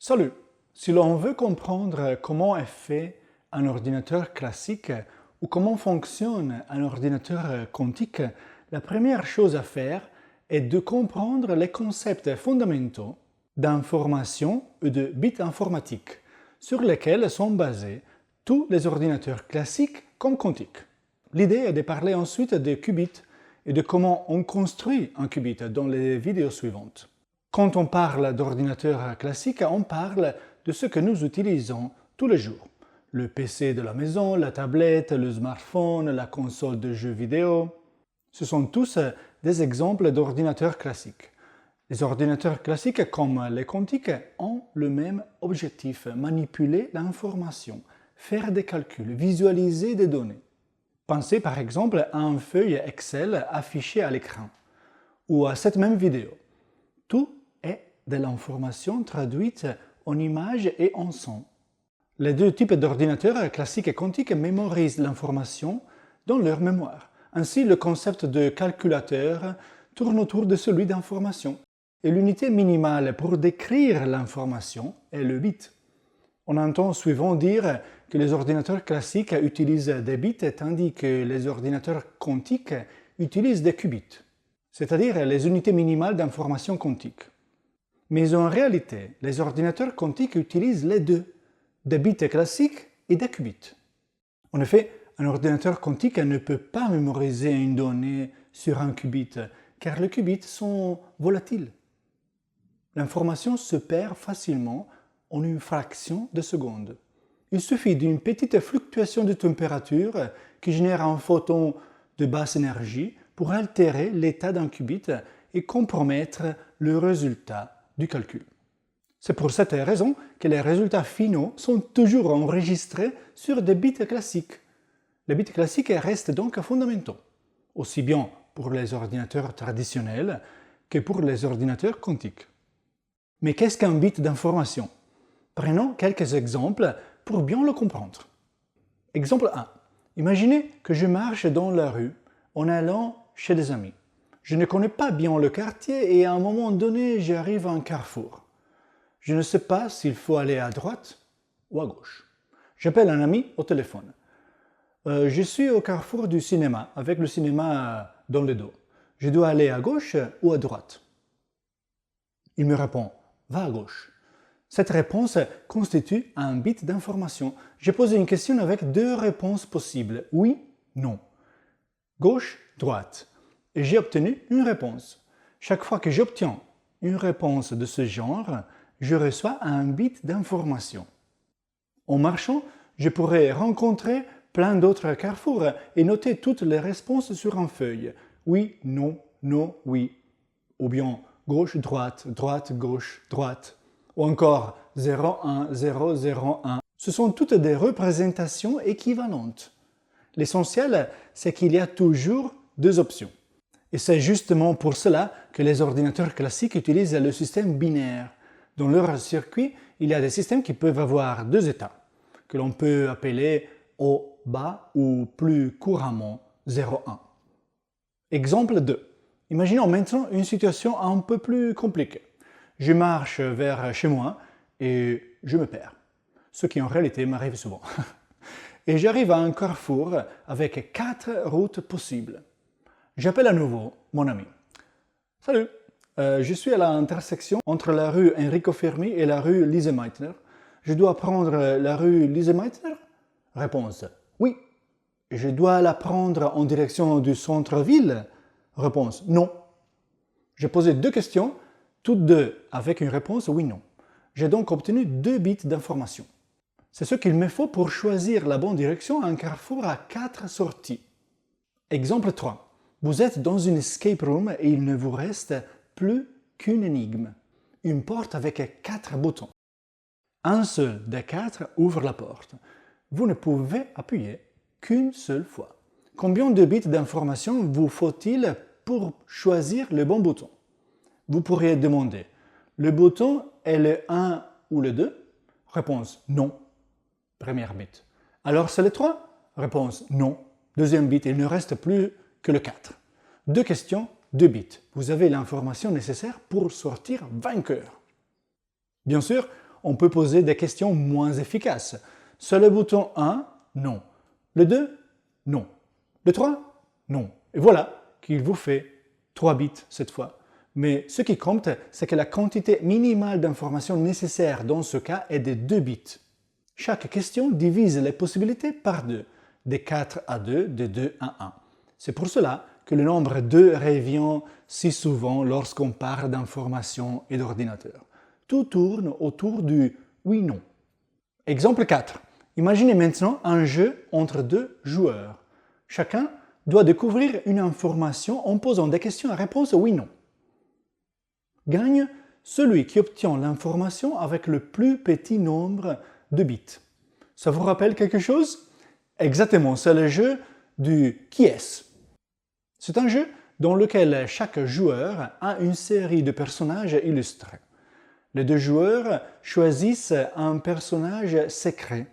Salut! Si l'on veut comprendre comment est fait un ordinateur classique ou comment fonctionne un ordinateur quantique, la première chose à faire est de comprendre les concepts fondamentaux d'information et de bits informatiques sur lesquels sont basés tous les ordinateurs classiques comme quantiques. L'idée est de parler ensuite des qubits et de comment on construit un qubit dans les vidéos suivantes. Quand on parle d'ordinateur classique, on parle de ce que nous utilisons tous les jours. Le PC de la maison, la tablette, le smartphone, la console de jeux vidéo. Ce sont tous des exemples d'ordinateurs classiques. Les ordinateurs classiques, comme les quantiques, ont le même objectif, manipuler l'information, faire des calculs, visualiser des données. Pensez par exemple à une feuille Excel affichée à l'écran, ou à cette même vidéo. Tout est de l'information traduite en images et en son. Les deux types d'ordinateurs, classiques et quantiques, mémorisent l'information dans leur mémoire. Ainsi, le concept de calculateur tourne autour de celui d'information. Et l'unité minimale pour décrire l'information est le bit. On entend souvent dire que les ordinateurs classiques utilisent des bits tandis que les ordinateurs quantiques utilisent des qubits, c'est-à-dire les unités minimales d'information quantique. Mais en réalité, les ordinateurs quantiques utilisent les deux, des bits classiques et des qubits. En effet, un ordinateur quantique ne peut pas mémoriser une donnée sur un qubit, car les qubits sont volatiles. L'information se perd facilement en une fraction de seconde. Il suffit d'une petite fluctuation de température qui génère un photon de basse énergie pour altérer l'état d'un qubit et compromettre le résultat du calcul. C'est pour cette raison que les résultats finaux sont toujours enregistrés sur des bits classiques. Les bits classiques restent donc fondamentaux, aussi bien pour les ordinateurs traditionnels que pour les ordinateurs quantiques. Mais qu'est-ce qu'un bit d'information? Prenons quelques exemples pour bien le comprendre. Exemple 1. Imaginez que je marche dans la rue en allant chez des amis. Je ne connais pas bien le quartier et à un moment donné, j'arrive à un carrefour. Je ne sais pas s'il faut aller à droite ou à gauche. J'appelle un ami au téléphone. Je suis au carrefour du cinéma, avec le cinéma dans le dos. Je dois aller à gauche ou à droite? Il me répond, va à gauche. Cette réponse constitue un bit d'information. J'ai posé une question avec deux réponses possibles, oui, non. Gauche, droite. Et j'ai obtenu une réponse. Chaque fois que j'obtiens une réponse de ce genre, je reçois un bit d'information. En marchant, je pourrais rencontrer plein d'autres carrefours et noter toutes les réponses sur une feuille. Oui, non, non, oui. Ou bien gauche, droite, droite, gauche, droite. Ou encore 0, 1, 0, 0, 1. Ce sont toutes des représentations équivalentes. L'essentiel, c'est qu'il y a toujours deux options. Et c'est justement pour cela que les ordinateurs classiques utilisent le système binaire. Dans leur circuit, il y a des systèmes qui peuvent avoir deux états, que l'on peut appeler haut, bas ou plus couramment 0, 1. Exemple 2. Imaginons maintenant une situation un peu plus compliquée. Je marche vers chez moi et je me perds, ce qui en réalité m'arrive souvent. Et j'arrive à un carrefour avec 4 routes possibles. J'appelle à nouveau mon ami. Salut, je suis à l'intersection entre la rue Enrico Fermi et la rue Lise Meitner. Je dois prendre la rue Lise Meitner? Réponse, oui. Je dois la prendre en direction du centre-ville? Réponse, non. J'ai posé deux questions, toutes deux avec une réponse oui-non. J'ai donc obtenu 2 bits d'information. C'est ce qu'il me faut pour choisir la bonne direction à un carrefour à 4 sorties. Exemple 3. Vous êtes dans une escape room et il ne vous reste plus qu'une énigme. Une porte avec 4 boutons. Un seul des 4 ouvre la porte. Vous ne pouvez appuyer qu'une seule fois. Combien de bits d'information vous faut-il pour choisir le bon bouton? Vous pourriez demander, le bouton est le 1 ou le 2? Réponse, non. Premier bit. Alors c'est le 3? Réponse, non. Deuxième bit, il ne reste plus que le 4. 2 questions, 2 bits. Vous avez l'information nécessaire pour sortir vainqueur. Bien sûr, on peut poser des questions moins efficaces. Sur le bouton 1, non. Le 2, non. Le 3, non. Et voilà qu'il vous fait 3 bits cette fois. Mais ce qui compte, c'est que la quantité minimale d'informations nécessaires dans ce cas est de 2 bits. Chaque question divise les possibilités par 2, de 4 à 2, de 2 à 1. C'est pour cela que le nombre 2 revient si souvent lorsqu'on parle d'information et d'ordinateur. Tout tourne autour du oui-non. Exemple 4. Imaginez maintenant un jeu entre 2 joueurs. Chacun doit découvrir une information en posant des questions à réponse oui-non. Gagne celui qui obtient l'information avec le plus petit nombre de bits. Ça vous rappelle quelque chose? Exactement, c'est le jeu du qui est-ce. C'est un jeu dans lequel chaque joueur a une série de personnages illustrés. Les 2 joueurs choisissent un personnage secret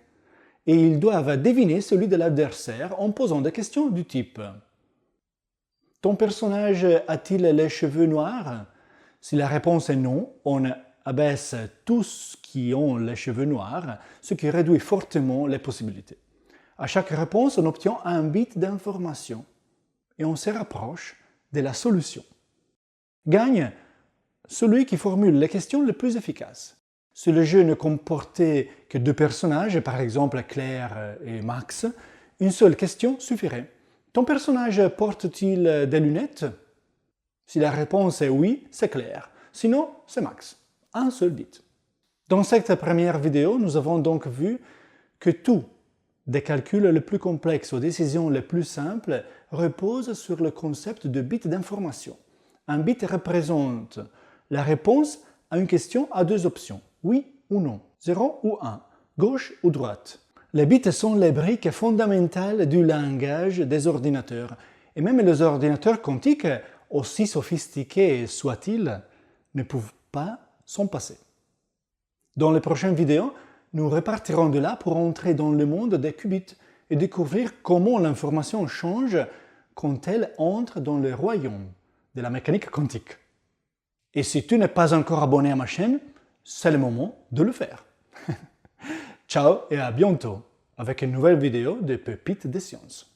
et ils doivent deviner celui de l'adversaire en posant des questions du type « Ton personnage a-t-il les cheveux noirs ?» Si la réponse est non, on abaisse tous qui ont les cheveux noirs, ce qui réduit fortement les possibilités. À chaque réponse, on obtient un bit d'information et on se rapproche de la solution. Gagne celui qui formule les questions les plus efficaces. Si le jeu ne comportait que 2 personnages, par exemple Claire et Max, une seule question suffirait. Ton personnage porte-t-il des lunettes? Si la réponse est oui, c'est Claire. Sinon, c'est Max. Un seul bit. Dans cette première vidéo, nous avons donc vu que tout, des calculs les plus complexes aux décisions les plus simples, repose sur le concept de bit d'information. Un bit représente la réponse à une question à 2 options, oui ou non, 0 ou 1, gauche ou droite. Les bits sont les briques fondamentales du langage des ordinateurs. Et même les ordinateurs quantiques, aussi sophistiqués soient-ils, ne peuvent pas s'en passer. Dans les prochaines vidéos, nous repartirons de là pour entrer dans le monde des qubits et découvrir comment l'information change quand elle entre dans le royaume de la mécanique quantique. Et si tu n'es pas encore abonné à ma chaîne, c'est le moment de le faire. Ciao et à bientôt avec une nouvelle vidéo de Pépites des sciences.